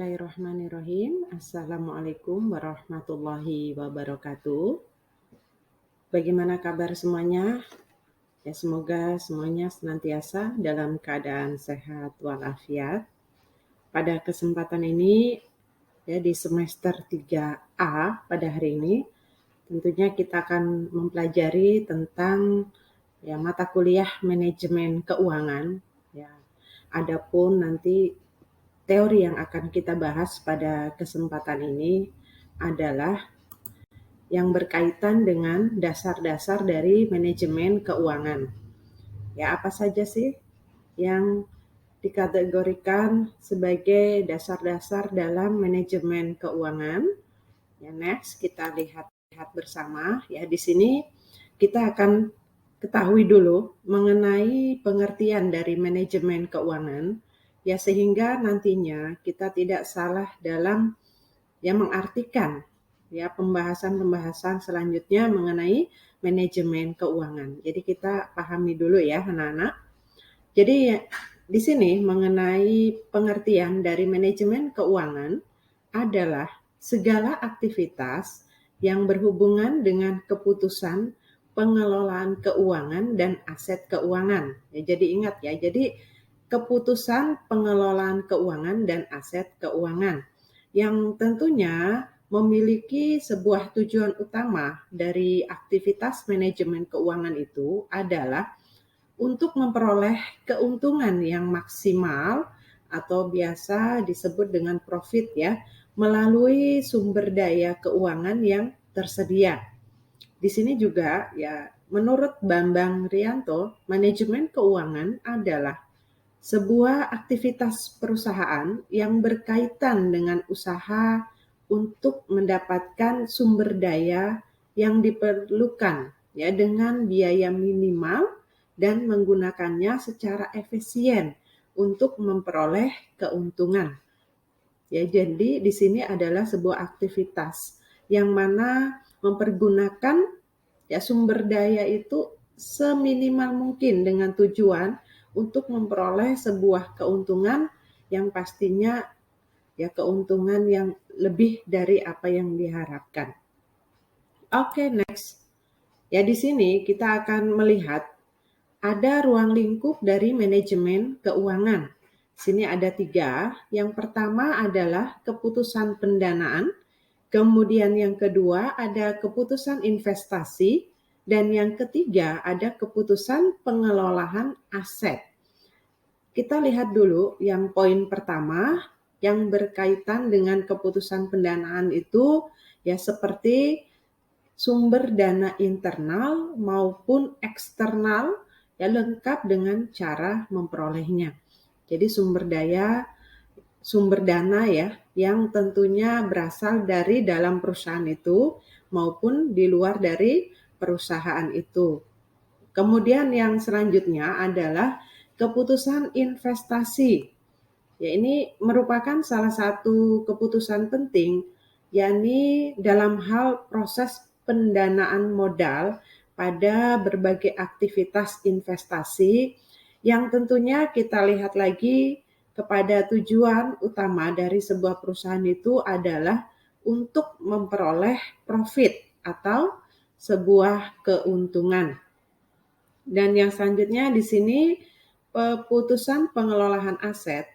Bismillahirrahmanirrahim. Assalamualaikum warahmatullahi wabarakatuh. Bagaimana kabar semuanya? Ya, semoga semuanya senantiasa dalam keadaan sehat walafiat. Pada kesempatan ini, ya di semester 3A pada hari ini, tentunya kita akan mempelajari tentang mata kuliah manajemen keuangan. Ya, adapun nanti teori yang akan kita bahas pada kesempatan ini adalah yang berkaitan dengan dasar-dasar dari manajemen keuangan. Ya, apa saja sih yang dikategorikan sebagai dasar-dasar dalam manajemen keuangan? Ya, next kita lihat bersama. Ya, di sini kita akan ketahui dulu mengenai pengertian dari manajemen keuangan, ya sehingga nantinya kita tidak salah dalam mengartikan pembahasan selanjutnya mengenai manajemen keuangan. Jadi kita pahami dulu ya anak-anak. Jadi di sini mengenai pengertian dari manajemen keuangan adalah segala aktivitas yang berhubungan dengan keputusan pengelolaan keuangan dan aset keuangan. Ya, jadi ingat ya, jadi keputusan pengelolaan keuangan dan aset keuangan yang tentunya memiliki sebuah tujuan utama dari aktivitas manajemen keuangan itu adalah untuk memperoleh keuntungan yang maksimal atau biasa disebut dengan profit ya, melalui sumber daya keuangan yang tersedia. Di sini juga ya, menurut Bambang Rianto, manajemen keuangan adalah sebuah aktivitas perusahaan yang berkaitan dengan usaha untuk mendapatkan sumber daya yang diperlukan ya dengan biaya minimal dan menggunakannya secara efisien untuk memperoleh keuntungan. Ya, jadi di sini adalah sebuah aktivitas yang mana mempergunakan sumber daya itu seminimal mungkin dengan tujuan untuk memperoleh sebuah keuntungan yang pastinya keuntungan yang lebih dari apa yang diharapkan. Oke, next. Ya, di sini kita akan melihat ada ruang lingkup dari manajemen keuangan. Sini ada 3. Yang pertama adalah keputusan pendanaan, kemudian yang kedua ada keputusan investasi, dan yang ketiga ada keputusan pengelolaan aset. Kita lihat dulu yang poin pertama yang berkaitan dengan keputusan pendanaan itu ya seperti sumber dana internal maupun eksternal ya lengkap dengan cara memperolehnya. Jadi sumber dana ya yang tentunya berasal dari dalam perusahaan itu maupun di luar dari perusahaan itu. Kemudian yang selanjutnya adalah keputusan investasi. Ya, ini merupakan salah satu keputusan penting, yakni dalam hal proses pendanaan modal pada berbagai aktivitas investasi yang tentunya kita lihat lagi kepada tujuan utama dari sebuah perusahaan itu adalah untuk memperoleh profit atau sebuah keuntungan. Dan yang selanjutnya di sini keputusan pengelolaan aset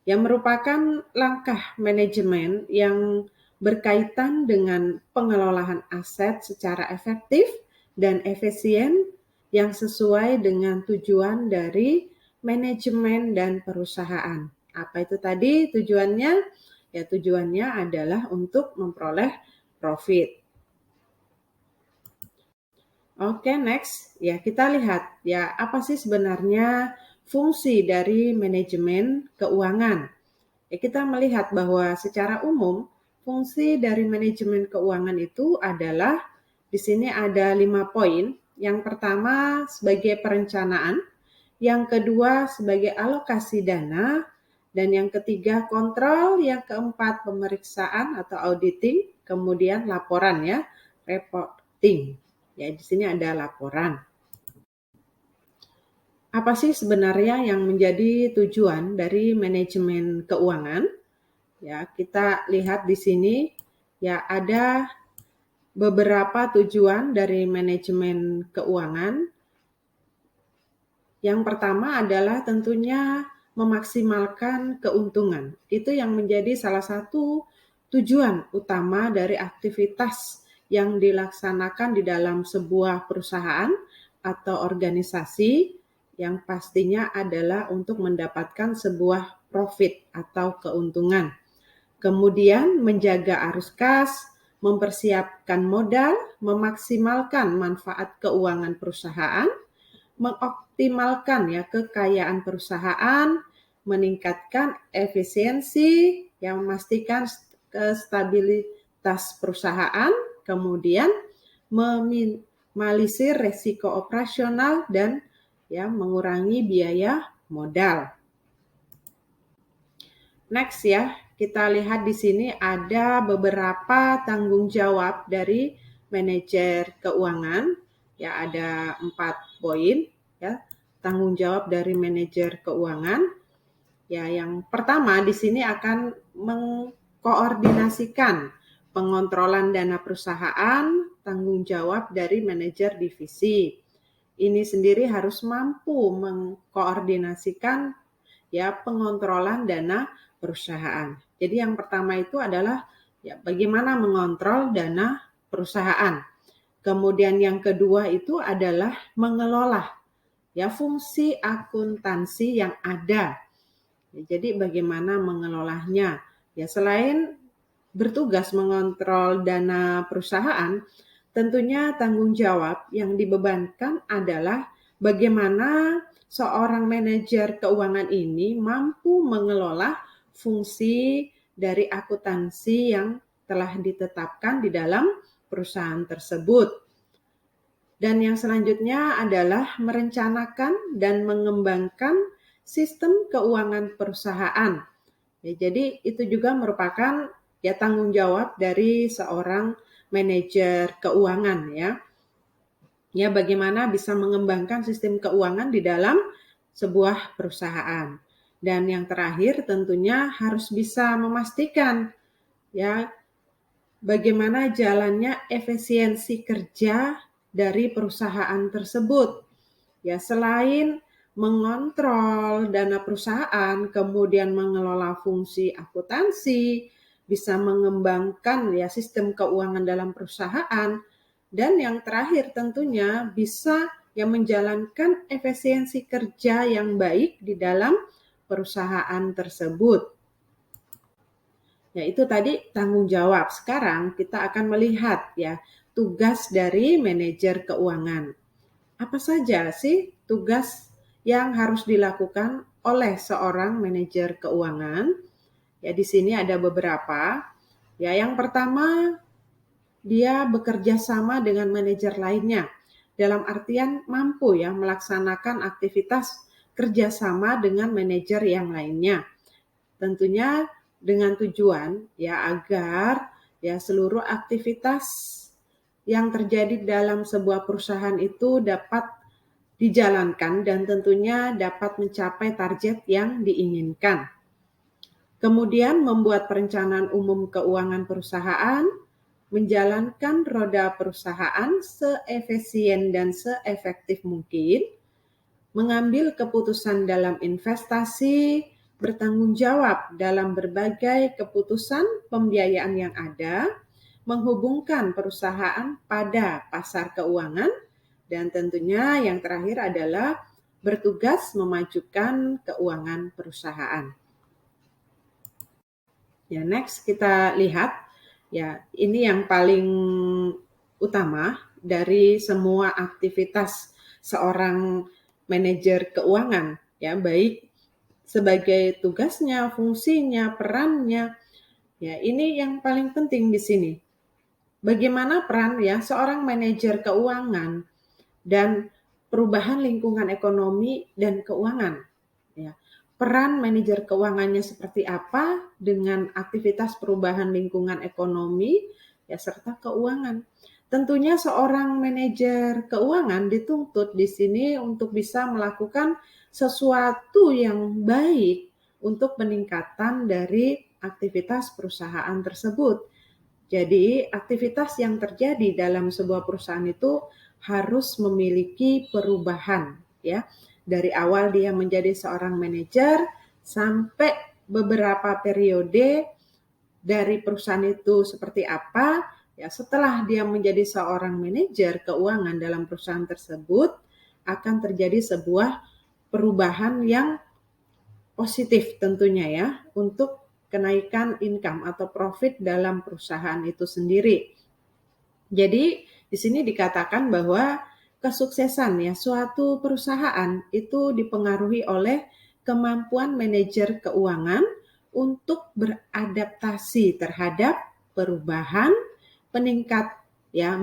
yang merupakan langkah manajemen yang berkaitan dengan pengelolaan aset secara efektif dan efisien yang sesuai dengan tujuan dari manajemen dan perusahaan. Apa itu tadi tujuannya? Ya, tujuannya adalah untuk memperoleh profit. Oke, next. Ya, kita lihat ya apa sih sebenarnya fungsi dari manajemen keuangan. Ya, kita melihat bahwa secara umum fungsi dari manajemen keuangan itu adalah di sini ada 5 poin. Yang pertama sebagai perencanaan, yang kedua sebagai alokasi dana, dan yang ketiga kontrol, yang keempat pemeriksaan atau auditing, kemudian laporan ya, reporting. Ya, di sini ada laporan. Apa sih sebenarnya yang menjadi tujuan dari manajemen keuangan? Ya, kita lihat di sini ya ada beberapa tujuan dari manajemen keuangan. Yang pertama adalah tentunya memaksimalkan keuntungan. Itu yang menjadi salah satu tujuan utama dari aktivitas yang dilaksanakan di dalam sebuah perusahaan atau organisasi, yang pastinya adalah untuk mendapatkan sebuah profit atau keuntungan. Kemudian menjaga arus kas, mempersiapkan modal, memaksimalkan manfaat keuangan perusahaan, mengoptimalkan ya kekayaan perusahaan, meningkatkan efisiensi, yang memastikan stabilitas perusahaan, kemudian meminimalisir resiko operasional dan ya mengurangi biaya modal. Next ya, kita lihat di sini ada beberapa tanggung jawab dari manajer keuangan. Ya, ada 4 poin ya, tanggung jawab dari manajer keuangan. Ya, yang pertama di sini akan mengkoordinasikan pengontrolan dana perusahaan, tanggung jawab dari manajer divisi. Ini sendiri harus mampu mengkoordinasikan ya pengontrolan dana perusahaan. Jadi yang pertama itu adalah ya bagaimana mengontrol dana perusahaan. Kemudian yang kedua itu adalah mengelola ya fungsi akuntansi yang ada. Ya, jadi bagaimana mengelolanya? Ya selain bertugas mengontrol dana perusahaan, tentunya tanggung jawab yang dibebankan adalah bagaimana seorang manajer keuangan ini mampu mengelola fungsi dari akuntansi yang telah ditetapkan di dalam perusahaan tersebut. Dan yang selanjutnya adalah merencanakan dan mengembangkan sistem keuangan perusahaan. Ya, jadi itu juga merupakan ya tanggung jawab dari seorang manajer keuangan ya. Ya, bagaimana bisa mengembangkan sistem keuangan di dalam sebuah perusahaan. Dan yang terakhir tentunya harus bisa memastikan ya bagaimana jalannya efisiensi kerja dari perusahaan tersebut. Ya, selain mengontrol dana perusahaan, kemudian mengelola fungsi akuntansi, bisa mengembangkan ya sistem keuangan dalam perusahaan, dan yang terakhir tentunya bisa yang menjalankan efisiensi kerja yang baik di dalam perusahaan tersebut. Ya, itu tadi tanggung jawab. Sekarang kita akan melihat ya tugas dari manajer keuangan. Apa saja sih tugas yang harus dilakukan oleh seorang manajer keuangan? Ya, di sini ada beberapa. Ya, yang pertama, dia bekerja sama dengan manajer lainnya. Dalam artian mampu ya melaksanakan aktivitas kerjasama dengan manajer yang lainnya. Tentunya dengan tujuan ya agar ya seluruh aktivitas yang terjadi dalam sebuah perusahaan itu dapat dijalankan dan tentunya dapat mencapai target yang diinginkan. Kemudian membuat perencanaan umum keuangan perusahaan, menjalankan roda perusahaan seefisien dan seefektif mungkin, mengambil keputusan dalam investasi, bertanggung jawab dalam berbagai keputusan pembiayaan yang ada, menghubungkan perusahaan pada pasar keuangan, dan tentunya yang terakhir adalah bertugas memajukan keuangan perusahaan. Ya, next kita lihat ya, ini yang paling utama dari semua aktivitas seorang manajer keuangan ya, baik sebagai tugasnya, fungsinya, perannya. Ya, ini yang paling penting di sini. Bagaimana peran ya seorang manajer keuangan dan perubahan lingkungan ekonomi dan keuangan. Ya, peran manajer keuangannya seperti apa dengan aktivitas perubahan lingkungan ekonomi ya serta keuangan. Tentunya seorang manajer keuangan dituntut di sini untuk bisa melakukan sesuatu yang baik untuk peningkatan dari aktivitas perusahaan tersebut. Jadi, aktivitas yang terjadi dalam sebuah perusahaan itu harus memiliki perubahan, ya. Dari awal dia menjadi seorang manajer sampai beberapa periode dari perusahaan itu seperti apa, ya setelah dia menjadi seorang manajer keuangan dalam perusahaan tersebut akan terjadi sebuah perubahan yang positif tentunya ya untuk kenaikan income atau profit dalam perusahaan itu sendiri. Jadi di sini dikatakan bahwa kesuksesan ya suatu perusahaan itu dipengaruhi oleh kemampuan manajer keuangan untuk beradaptasi terhadap perubahan,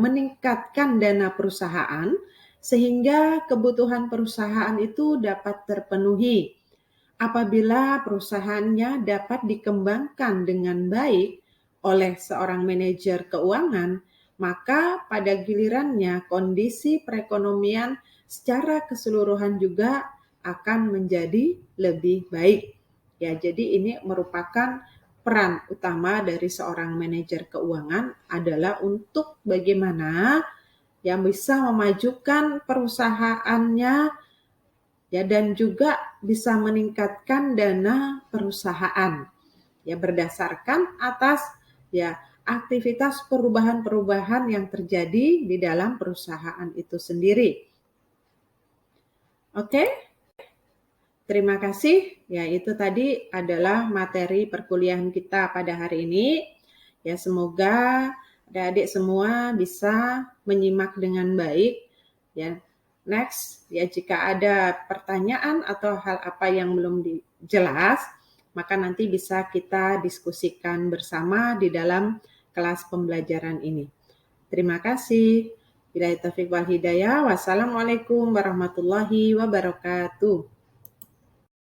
meningkatkan dana perusahaan sehingga kebutuhan perusahaan itu dapat terpenuhi. Apabila perusahaannya dapat dikembangkan dengan baik oleh seorang manajer keuangan, maka pada gilirannya kondisi perekonomian secara keseluruhan juga akan menjadi lebih baik. Ya, jadi ini merupakan peran utama dari seorang manajer keuangan adalah untuk bagaimana yang bisa memajukan perusahaannya ya dan juga bisa meningkatkan dana perusahaan ya berdasarkan atas ya aktivitas perubahan-perubahan yang terjadi di dalam perusahaan itu sendiri. Oke? Terima kasih. Ya, itu tadi adalah materi perkuliahan kita pada hari ini. Ya, semoga adik-adik semua bisa menyimak dengan baik. Ya, next, ya jika ada pertanyaan atau hal apa yang belum jelas, maka nanti bisa kita diskusikan bersama di dalam kelas pembelajaran ini. Terima kasih. Billahi taufiq wal hidayah. Wassalamualaikum warahmatullahi wabarakatuh.